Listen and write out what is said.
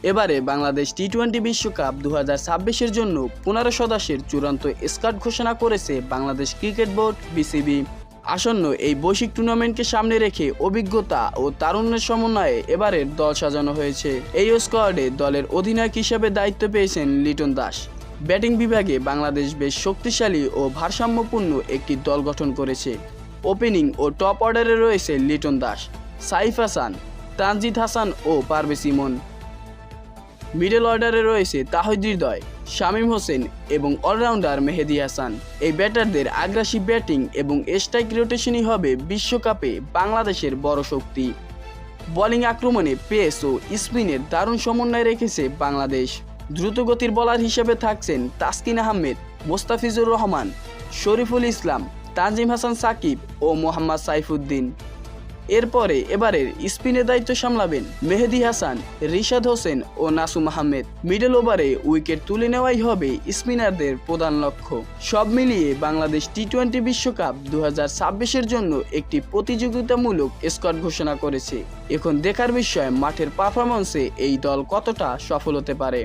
এবারে বাংলাদেশ টি-20 বিশ্বকাপ 2026-এর জন্য 15 সদস্যের চূড়ান্ত স্কোয়াড ঘোষণা করেছে বাংলাদেশ ক্রিকেট বোর্ড বিসিবি। আসন্ন এই বৈশ্বিক টুর্নামেন্টকে সামনে রেখে অভিজ্ঞতা ও তারুণ্যের সমন্বয়ে এবারের দল সাজানো হয়েছে। এই স্কোয়াডে দলের অধিনায়ক হিসেবে দায়িত্ব পেয়েছেন লিটন দাস। ব্যাটিং বিভাগে বাংলাদেশ বেশ শক্তিশালী ও ভারসাম্যপূর্ণ একটি দল গঠন করেছে। ওপেনিং ও টপ অর্ডারে রয়েছে লিটন দাস, সাইফ হাসান, তানজিদ হাসান ও পারভেজ ইমন। মিডল অর্ডারে রয়েছে তাহিদ হৃদয়, শামীম হোসেন এবং অলরাউন্ডার মেহেদী হাসান। এই ব্যাটারদের আগ্রাসী ব্যাটিং এবং স্ট্রাইক রোটেশনই হবে বিশ্বকাপে বাংলাদেশের বড় শক্তি। বোলিং আক্রমণে পেস ও স্পিনের দারুণ সমন্বয় রেখেছে বাংলাদেশ। দ্রুতগতির বোলার হিসেবে থাকছেন তাসকিন আহমেদ, মোস্তাফিজুর রহমান, শরীফুল ইসলাম, তানজিম হাসান সাকিব ও মোহাম্মদ সাইফুদ্দিন। এরপরে এবারের স্পিনের দায়িত্ব সামলাবেন মেহেদী হাসান, রিশাদ হোসেন ও নাসুম আহমেদ। মিডল ওভারে উইকেট তুলে নেওয়াই হবে স্পিনারদের প্রধান লক্ষ্য। সব মিলিয়ে বাংলাদেশ টি-20 বিশ্বকাপ 2026-এর জন্য একটি প্রতিযোগিতামূলক স্কোয়াড ঘোষণা করেছে। এখন দেখার বিষয় মাঠের পারফরম্যান্সে এই দল কতটা সফল হতে পারে।